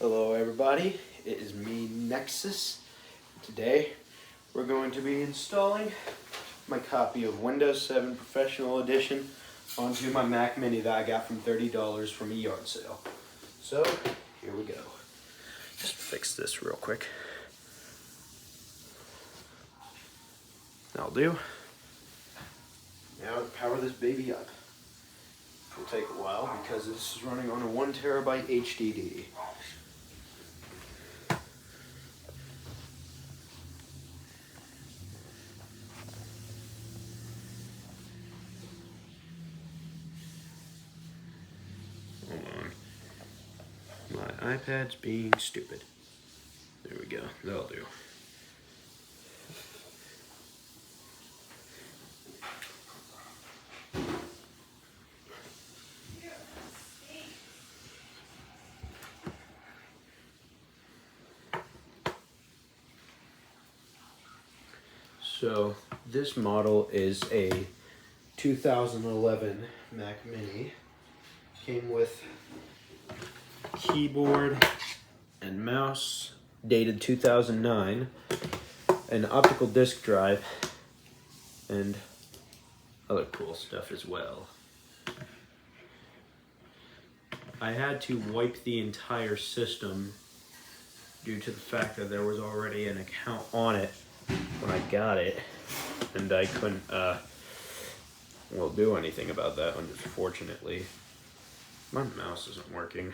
Hello everybody, it is me Nexus. Today we're going to be installing my copy of Windows 7 Professional Edition onto my Mac Mini that I got from $30 from a yard sale. So here we go. Just fix this real quick. That'll do. Now to power this baby up. It will take a while because this is running on a 1 terabyte HDD. Hold on. My iPad's being stupid. There we go. That'll do. So this model is a 2011 Mac Mini. Came with keyboard and mouse, dated 2009, an optical disc drive, and other cool stuff as well. I had to wipe the entire system due to the fact that there was already an account on it when I got it, and I couldn't do anything about that, unfortunately. My mouse isn't working.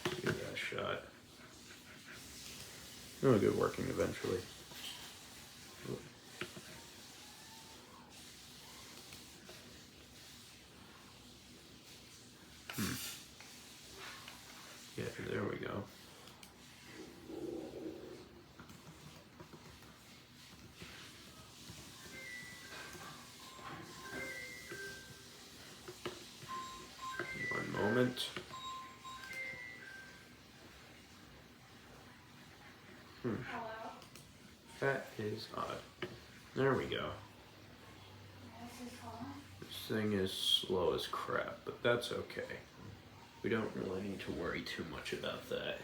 Give that a shot. It'll get working eventually. Yeah, there we go. One moment. That is odd. There we go. This thing is slow as crap, but that's okay. We don't really need to worry too much about that.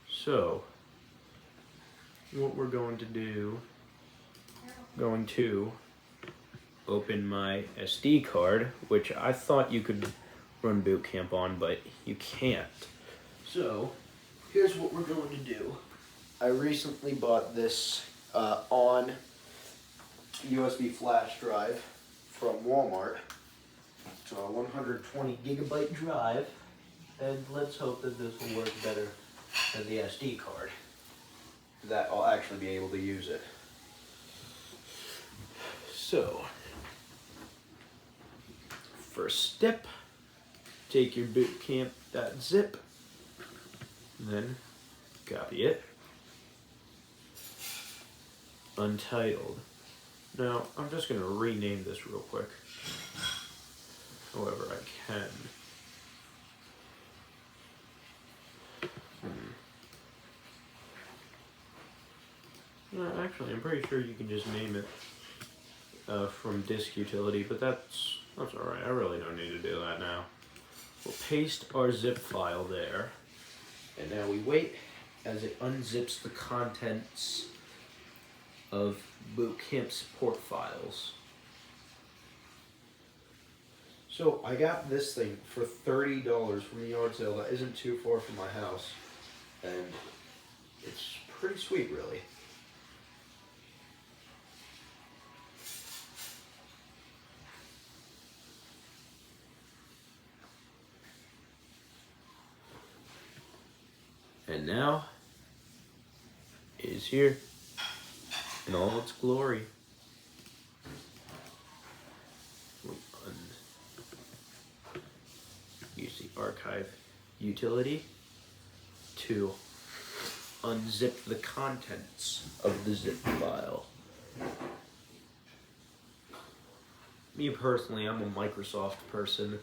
So, what we're going to do, open my SD card, which I thought you could run Boot Camp on, but you can't. So, here's what we're going to do. I recently bought this on USB flash drive from Walmart. It's a 120 gigabyte drive, and let's hope that this will work better than the SD card. That I'll actually be able to use it. So, first step, take your bootcamp.zip, then copy it. Untitled. Now, I'm just going to rename this real quick. However I can. Actually, I'm pretty sure you can just name it from disk utility, but that's alright. I really don't need to do that now. We'll paste our zip file there, and now we wait as it unzips the contents of Boot Camp support files. So I got this thing for $30 from the yard sale that isn't too far from my house, and it's pretty sweet, really. And now it is here in all its glory. Use the archive utility to unzip the contents of the zip file. Me personally, I'm a Microsoft person,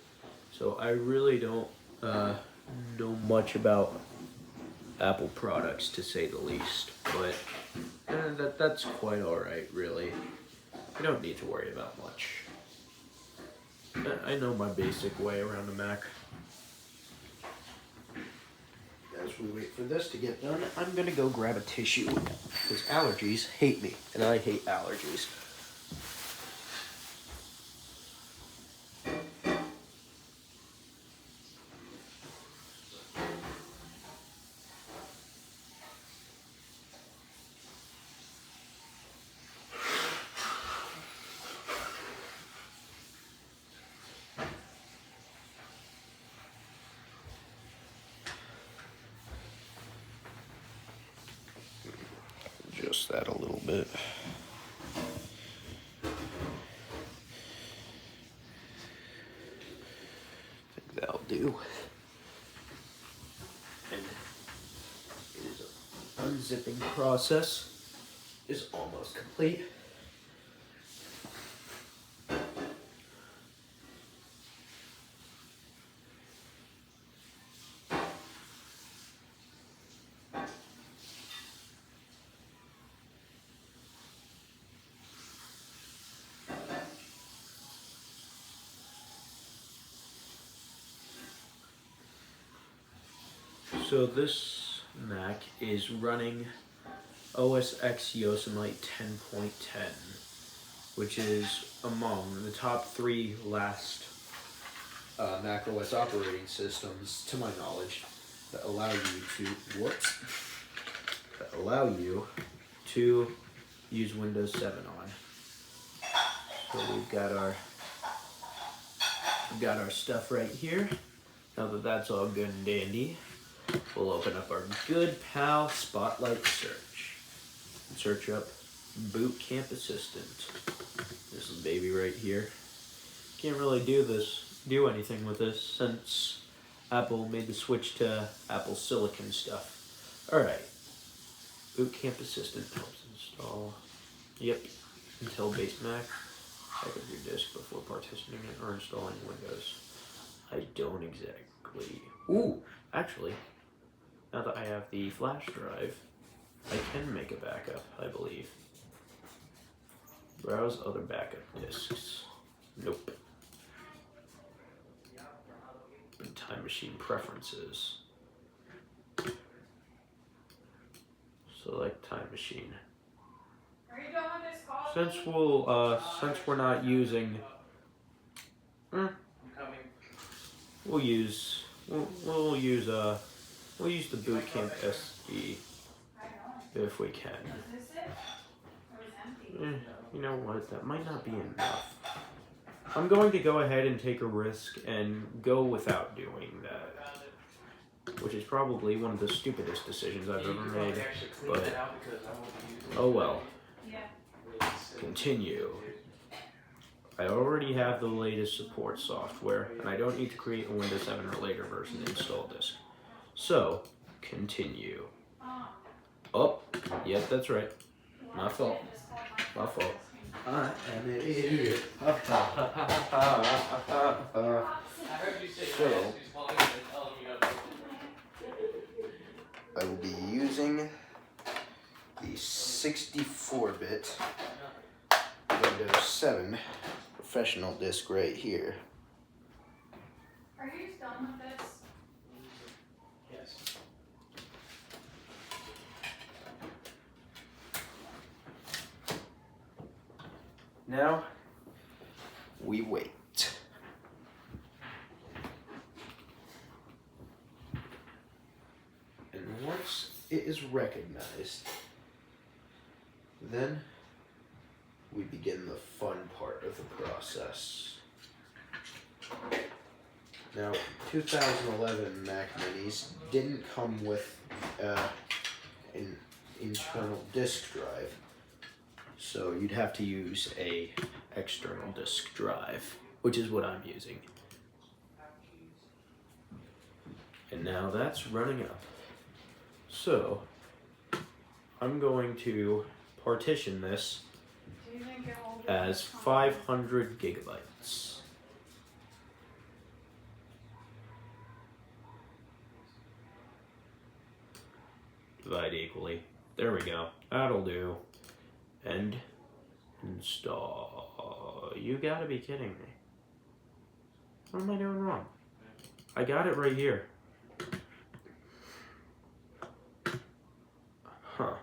so I really don't know much about Apple products, to say the least, but that's quite alright, really. You don't need to worry about much. I know my basic way around the Mac. As we wait for this to get done, I'm gonna go grab a tissue because allergies hate me, and I hate allergies. Just that a little bit. I think that'll do. And it is unzipping process is almost complete. So this Mac is running OS X Yosemite 10.10, which is among the top 3 last Mac OS operating systems, to my knowledge, that allow you to use Windows 7 on. So we've got our stuff right here. Now that that's all good and dandy, we'll open up our good pal Spotlight search and search up Boot Camp Assistant. This is baby right here. Can't really do anything with this since Apple made the switch to Apple Silicon stuff. Alright. Boot Camp Assistant helps install. Yep. Intel-based Mac. Back up your disk before partitioning it or installing Windows. I don't exactly. Ooh, actually, now that I have the flash drive, I can make a backup, I believe. Browse other backup disks. Nope. Time Machine preferences. Select Time Machine. Are you done with this call? Since we're not using, we'll use the Boot Camp SD if we can. Is this it? Or is it empty? You know what? That might not be enough. I'm going to go ahead and take a risk and go without doing that, which is probably one of the stupidest decisions I've ever made. But oh well. Continue. I already have the latest support software, and I don't need to create a Windows 7 or later version to install this. So, continue. Oh, yep, that's right. My fault. My fault. I am an idiot. So, I will be using the 64-bit Windows 7 professional disk right here. Are you done with this? Yes. Now, we wait. And once it is recognized, then we begin the fun part of the process. Now, 2011 Mac Minis didn't come with an internal disk drive, so you'd have to use a external disk drive, which is what I'm using. And now that's running up. So, I'm going to partition this as 500 gigabytes. Divide equally. There we go. That'll do. And install. You gotta be kidding me. What am I doing wrong? I got it right here. Huh.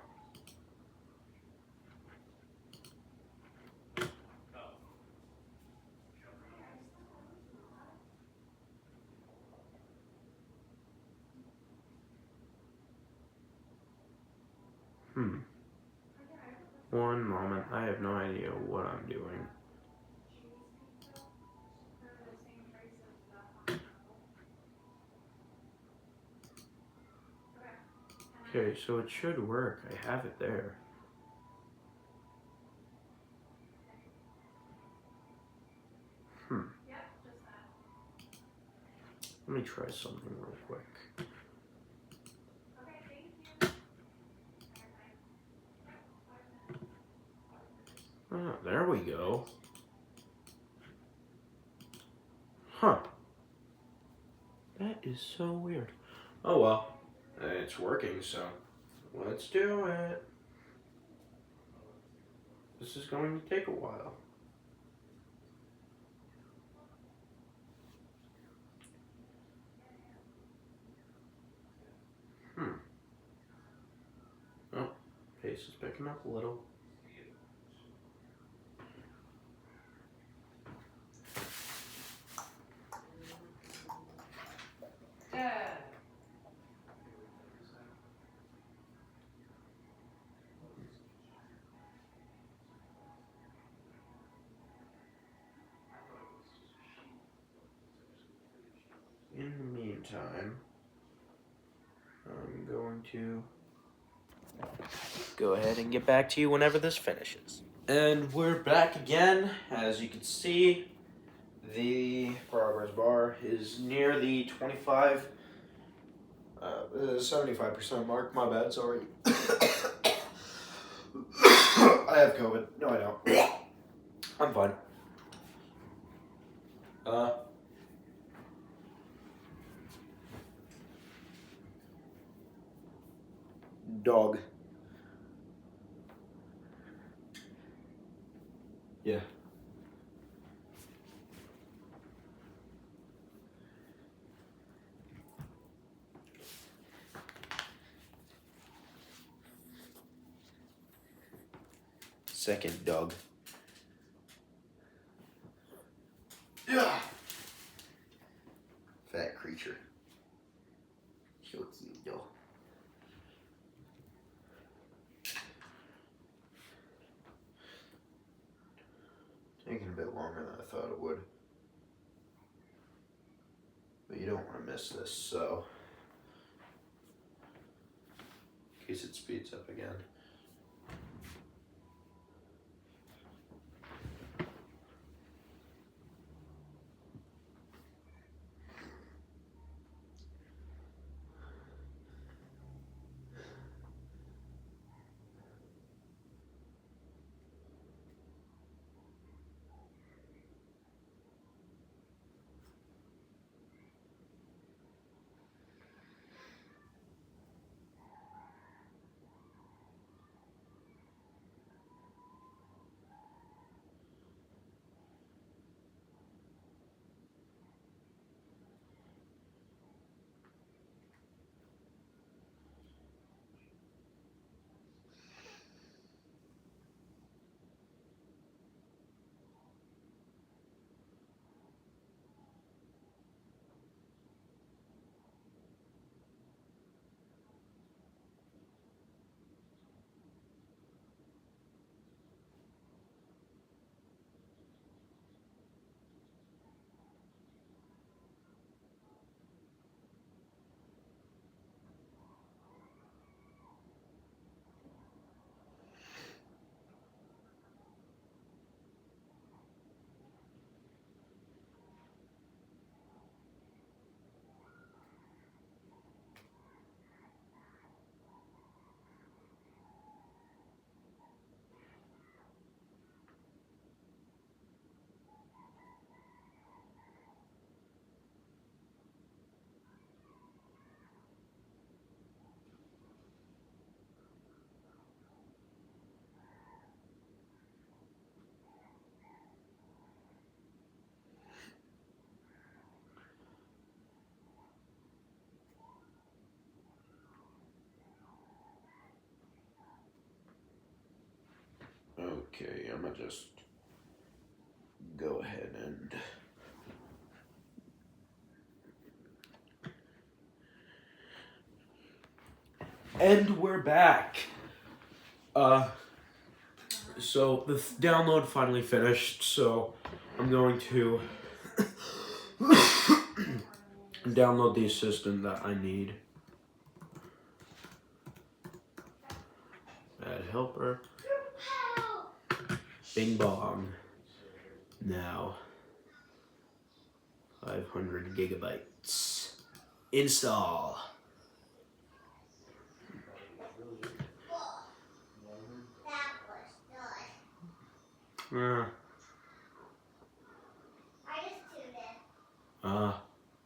One moment. I have no idea what I'm doing. Okay, so it should work. I have it there. Let me try something real quick. Oh, there we go. Huh. That is so weird. Oh well. It's working, so let's do it. This is going to take a while. Oh, pace is picking up a little. In the meantime, I'm going to go ahead and get back to you whenever this finishes. And we're back again. As you can see, the progress bar is near the 75% mark. My bad, sorry. I have COVID. No, I don't. I'm fine. Dog. Yeah. Second dog. Yeah. Fat creature. So cute, though. Taking a bit longer than I thought it would. But you don't want to miss this, so. In case it speeds up again. Okay, I'm gonna just go ahead and we're back. So the download finally finished, so I'm going to download the assistant that I need. Add helper. Bing bong. Now 500 gigabytes. Install. I just tuned in.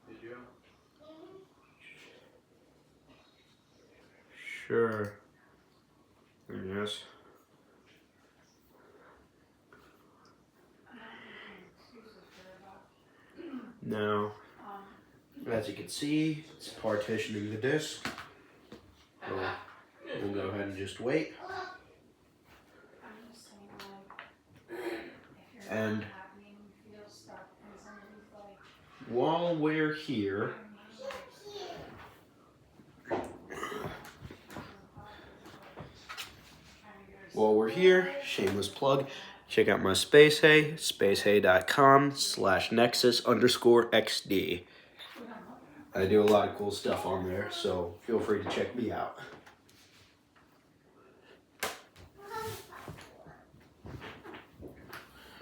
Did you? Sure. Yes. Now, as you can see, it's partitioning the disk. So we'll go ahead and just wait. And while we're here, shameless plug, check out my SpaceHey, spacehey.com/nexus_XD. I do a lot of cool stuff on there, so feel free to check me out.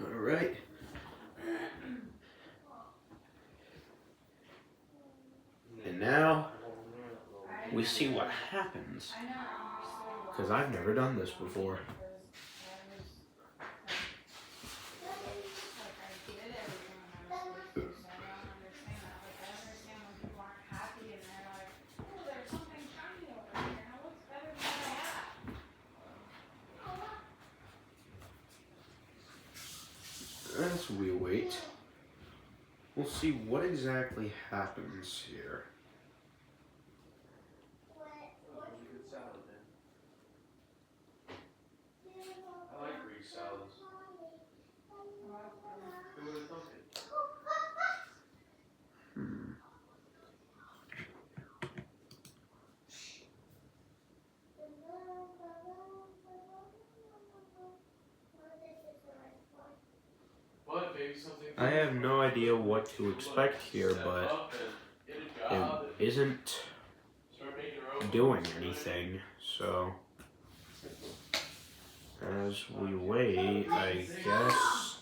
All right. And now we see what happens, because I've never done this before. As we wait, we'll see what exactly happens here. I like Greek salads. Who would have thunk it? What, baby, something? I have no idea what to expect here, but it isn't doing anything, so as we wait, I guess,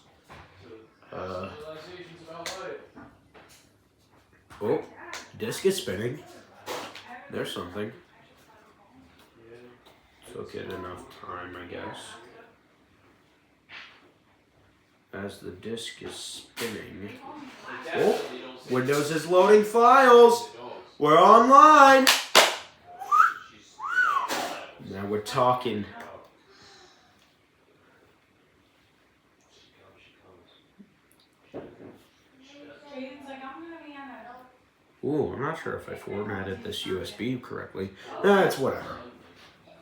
oh, disc is spinning. There's something. Took it enough time, I guess. As the disk is spinning. Oh, Windows is loading files. We're online. Now we're talking. Ooh, I'm not sure if I formatted this USB correctly. It's whatever.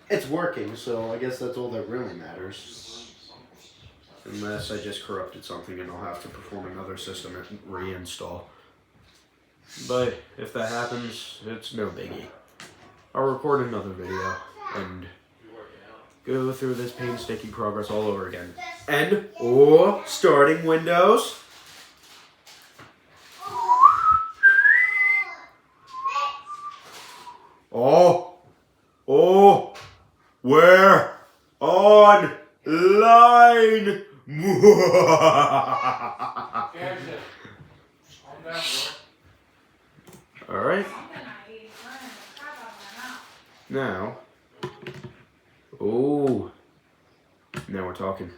It's working, so I guess that's all that really matters. Unless I just corrupted something and I'll have to perform another system and reinstall. But if that happens, it's no biggie. I'll record another video and go through this painstaking progress all over again. And, starting Windows. We're online. All right. Now, now we're talking.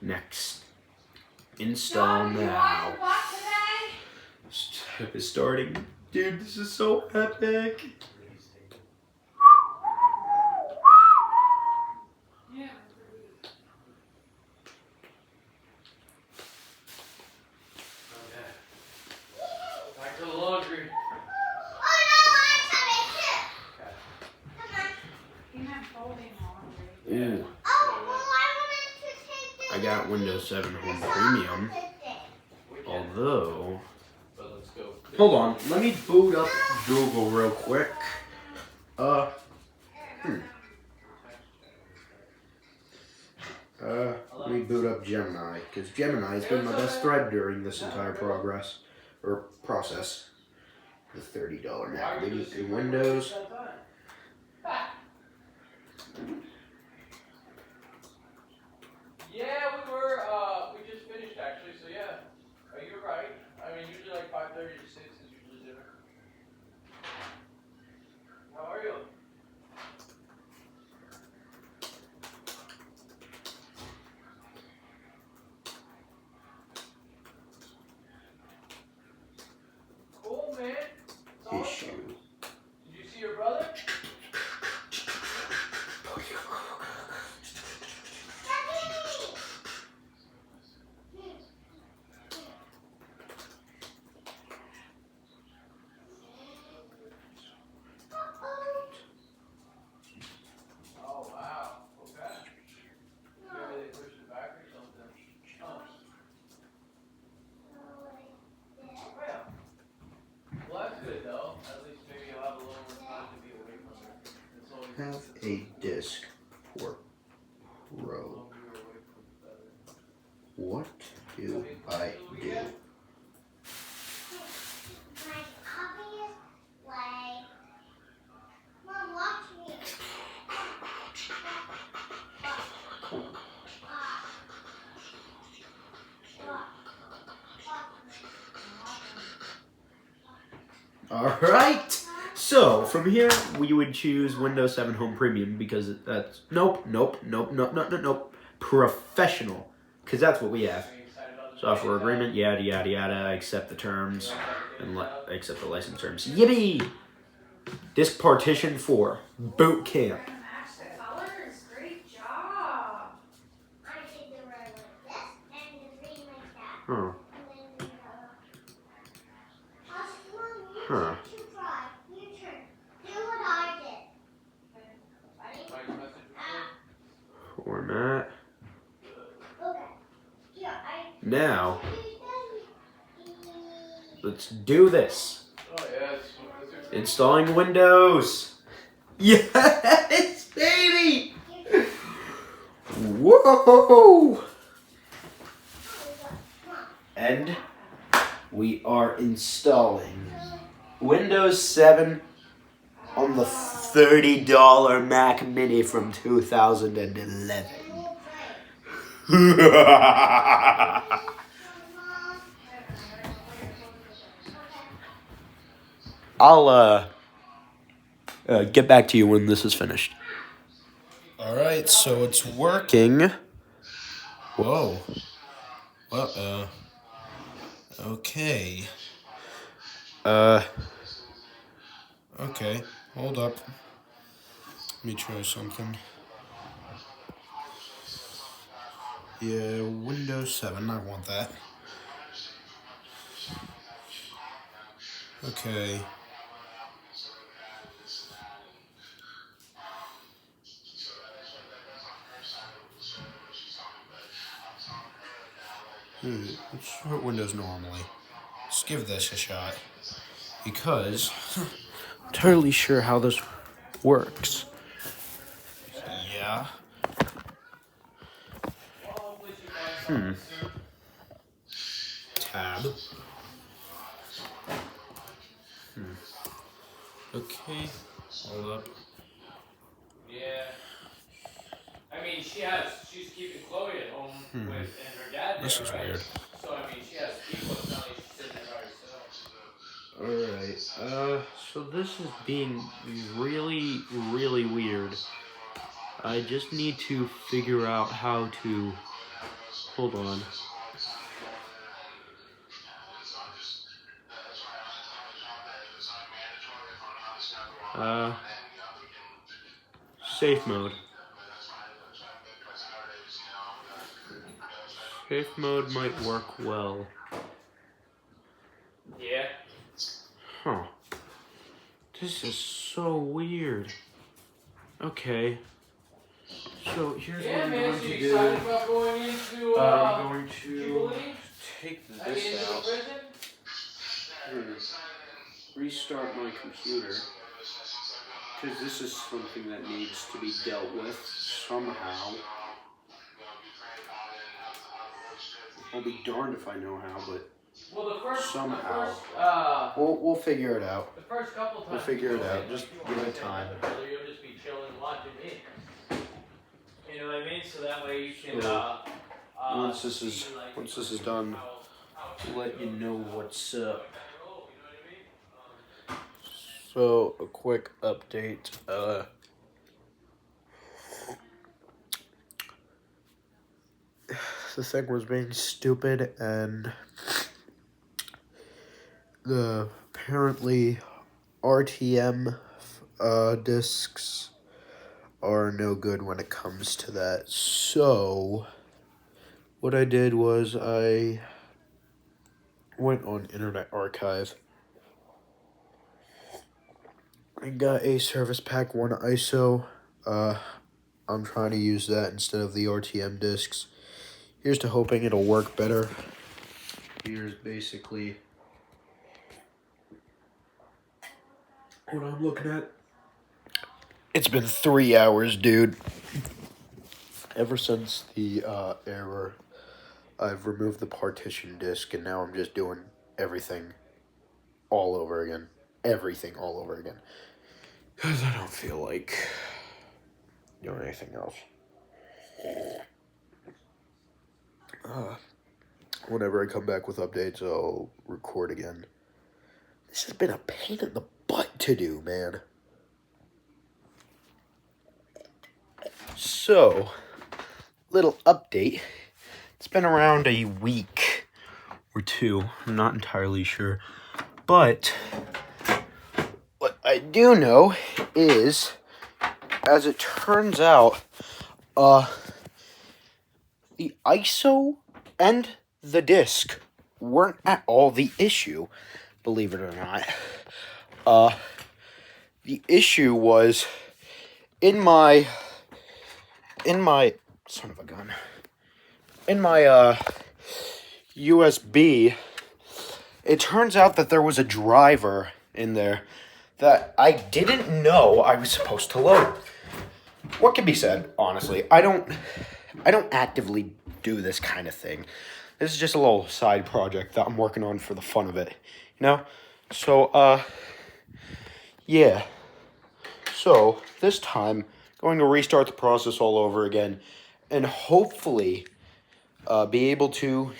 Next, install now. Step is starting. Dude, this is so epic. Back to the laundry. Ooh. I got Windows 7 Home Premium. Although, But let's go. hold on, let me boot up Google real quick. Let me boot up Gemini, because Gemini has been my best thread during this entire process. The $30 Mac Mini in Windows. Yeah, we just finished actually, so yeah. You're right. I mean, usually like 5:30 to 6 is usually dinner. How are you? Cool, man. It's awesome. Issue. Did you see your brother? Oh, wow. Okay. Maybe they pushed it back or something. Oh. Oh, yeah. Well, that's good though. At least maybe you'll have a little more time to be away from her. It's always Have a disk for the Pro. longer you're away from it, the better. What do I do? My obvious way. Mom, watch me. Alright, so from here we would choose Windows 7 Home Premium because that's nope, professional, because that's what we have. Are you excited about the Software data? agreement, yada yada yada, accept the terms, You want and that data? accept the license terms. Yippee! Disk partition 4, boot camp. Trying to match the colors. Great job. I think the red like this and the green like that. Huh. And then the Mom, you Huh. turn to try. You turn. Do what I did. Ready? Mike's message before? Format. Okay. Here, Now, let's do this. Oh yeah, it's Installing Windows. Yes, baby! Whoa! And we are installing Windows 7 on the $30 Mac Mini from 2011. I'll get back to you when this is finished. All right, so it's working. Whoa. Okay. Okay. Hold up. Let me try something. Yeah, Windows 7. I want that. Okay. Let's start Windows normally. Let's give this a shot. Because I'm not entirely sure how this works. Yeah. Tab. Okay. Hold up. Yeah. I mean, she's keeping Chloe at home with, and her dad there, This is right? weird. So, I mean, she has people, it's not like she's sitting there by herself. Alright, so this is being really, really weird. I just need to figure out how to... Hold on. Safe mode. Safe mode might work well. Yeah. Huh. This is so weird. Okay. So here's Yeah, what I'm man, going so to you do. excited about going into, I'm going to Jubilee? take Are you this into out. prison? Restart my computer. Because this is something that needs to be dealt with somehow. I'll be darned if I know how, but Well, somehow. the first, We'll figure it out. the first couple times We'll figure you it go out. in, Just like, you give won't it say time. nothing, really. You'll just be chilling, watching me. You know what I mean? So that way you can, So, once this see, is like, done, how I'll let you know what's up. you know what I mean? So, a quick update. The thing was being stupid, and the apparently RTM discs are no good when it comes to that. So, what I did was I went on Internet Archive and got a Service Pack 1 ISO. I'm trying to use that instead of the RTM discs. Here's to hoping it'll work better. Here's basically what I'm looking at. It's been 3 hours, dude. Ever since the error, I've removed the partition disk, and now I'm just doing everything all over again. Everything all over again. Because I don't feel like doing anything else. Whenever I come back with updates, I'll record again. This has been a pain in the butt to do, man. So, little update. It's been around a week or two. I'm not entirely sure. But what I do know is, as it turns out, the ISO and the disc weren't at all the issue, believe it or not. The issue was in my son of a gun. In my USB, it turns out that there was a driver in there that I didn't know I was supposed to load. What can be said, honestly? I don't actively do this kind of thing. This is just a little side project that I'm working on for the fun of it, you know? So, yeah. So, this time, going to restart the process all over again, and hopefully, be able to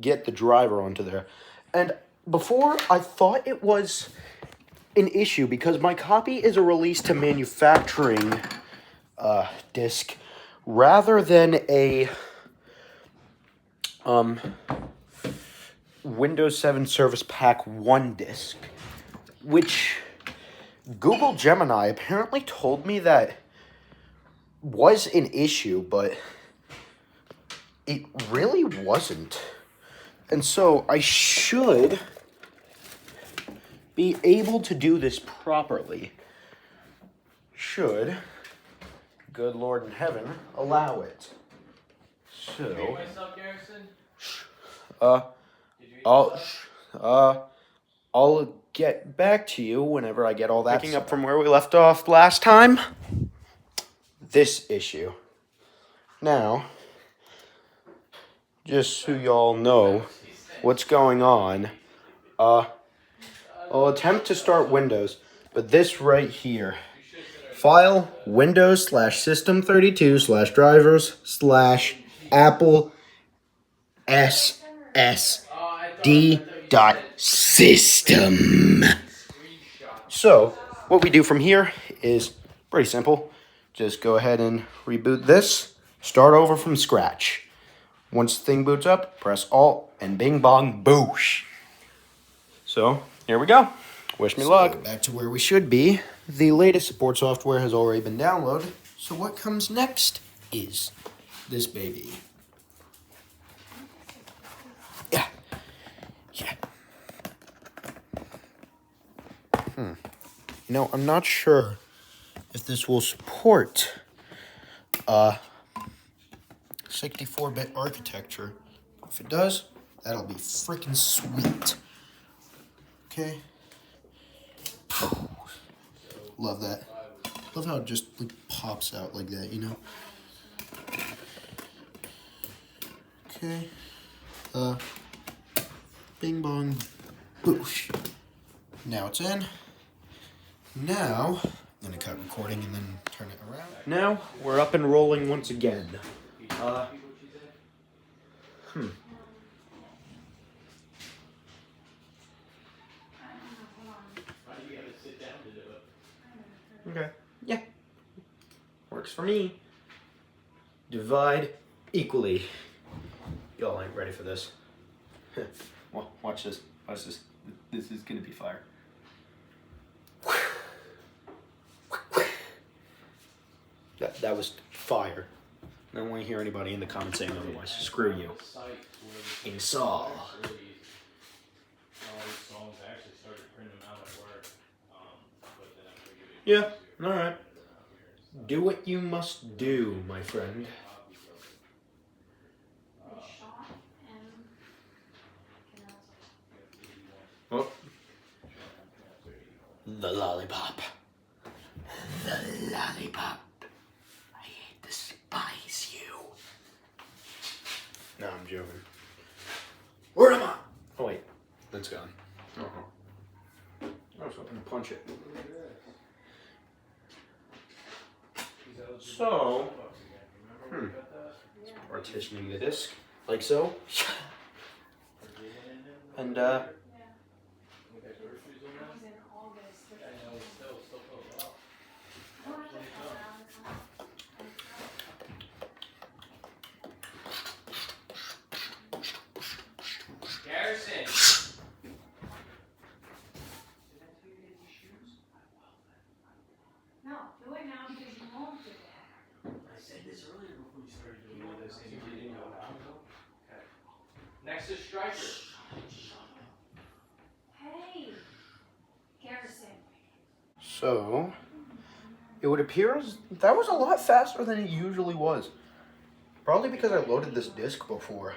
get the driver onto there. And before, I thought it was an issue because my copy is a release to manufacturing disc rather than a Windows 7 Service Pack 1 disc, which Google Gemini apparently told me that was an issue, but it really wasn't. And so I should be able to do this properly. Should, good Lord in heaven, allow it. Did you eat So, myself, Garrison? Did you eat I'll get back to you whenever I get all that. Picking up from where we left off last time, this issue. Now, just so y'all know what's going on, I'll attempt to start Windows, but this right here, file Windows/System32/drivers/Apple SSD.system. So, what we do from here is pretty simple. Just go ahead and reboot this, start over from scratch. Once the thing boots up, press Alt, and bing bong boosh. So, here we go. Wish me luck. Back to where we should be. The latest support software has already been downloaded. So what comes next is this baby. Yeah. You know, I'm not sure if this will support 64-bit architecture. If it does, that'll be freaking sweet. Okay. Love that. Love how it just like pops out like that, you know? Okay. Bing bong. Boosh. Now it's in. Now, I'm gonna cut recording and then turn it around. Now, we're up and rolling once again. Okay. Yeah. Works for me. Divide equally. Y'all ain't ready for this. Watch this. Watch this. This is gonna be fire. That was fire. I don't want to hear anybody in the comments saying otherwise. Screw you. Install. Yeah, alright. Do what you must do, my friend. Oh. The lollipop. The lollipop. I despise you. No, I'm joking. Where am I? Oh wait, that's gone. I was hoping to punch it. So, partitioning the disc like so, and No, do it now because you won't do that. I said this earlier before you started doing all this, and you didn't know how. Okay. Next is Striker. Hey, Garrison. so it would appear as that was a lot faster than it usually was. Probably because I loaded this disc before,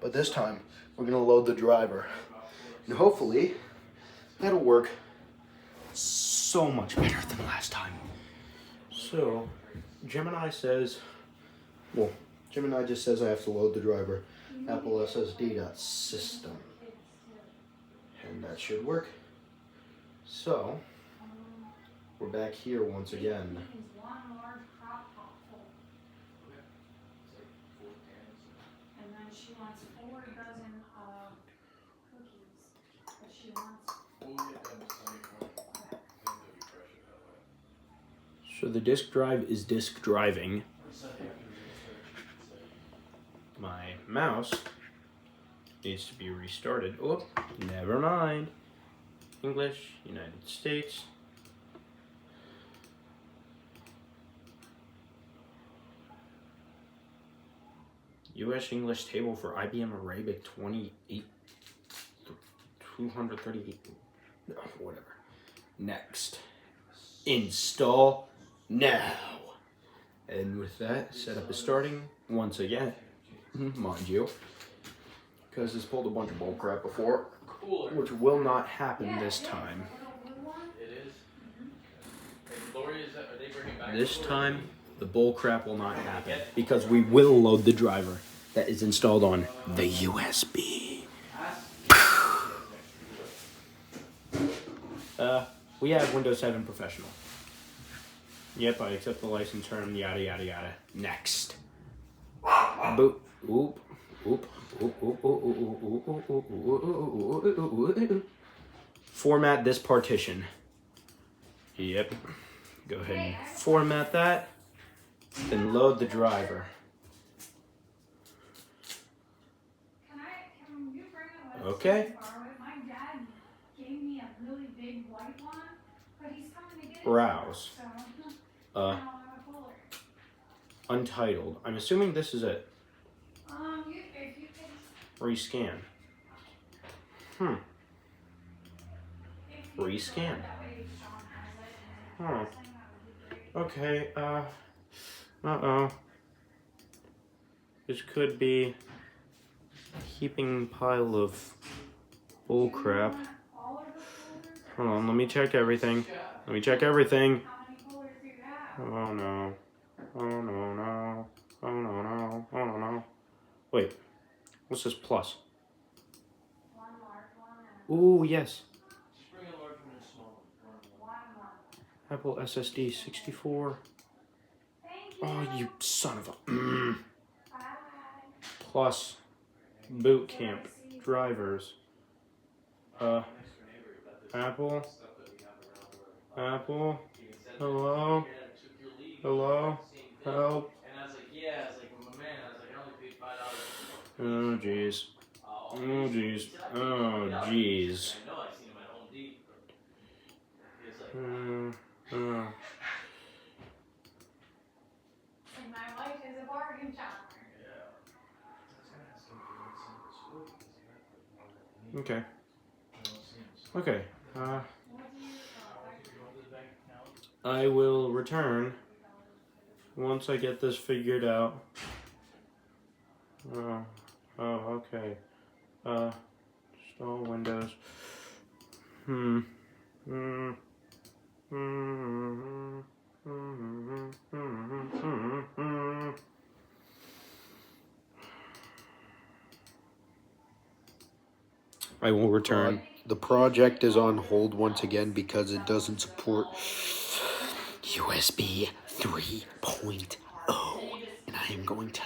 but this time we're gonna load the driver, and hopefully that'll work so much better than last time. So Gemini says, well, Gemini just says I have to load the driver. Apple SSD.system, and that should work. So we're back here once again. One large crock pot full. And then she wants 4 dozen cookies. But she wants. So the disk drive is disk driving. My mouse needs to be restarted. Oh, never mind. English, United States. US English table for IBM Arabic 238. No, whatever. Next. Install now. And with that, setup is starting once again. Mind you. Because it's pulled a bunch of bull crap before. Which will not happen this time. It is. Lori, are they bringing back? This time, the bull crap will not happen. Because we will load the driver that is installed on the USB. We have Windows 7 Professional. Yep, I accept the license term, yada, yada, yada. Next. Boop. Oop. Oop. Format this partition. Yep. Go ahead and format that. Then load the driver. Can you bring it with Okay. My dad gave me a really big white one, but he's coming to get it. Browse. So, Uh, Untitled. I'm assuming this is it. if you could. Rescan. Rescan. Huh. Okay, Uh-oh. This could be a heaping pile of bull crap. Hold on, let me check everything. Let me check everything. How many folders do you have? Oh no. Oh no, no. Oh no, no. Oh no, no. Wait. What's this plus? One large one and Ooh, yes. Just bring a large one and a small one. one large. Apple SSD 64. Thank you. Oh, you son of a. Bye. Plus boot camp drivers. Apple. Apple. Hello. Hello. Help. And I was like, yeah, I was like, well, my man, I was like, I only paid $5. Oh jeez. Oh jeez. Oh jeez. I know, I seen him at Home Depot. He was like, Oh. And my wife is a bargain shopper. yeah. Okay. Okay. What do you I will return once I get this figured out. Oh. Oh. Okay. Install Windows. I will return. The project is on hold once again because it doesn't support USB 3.0, and I am going to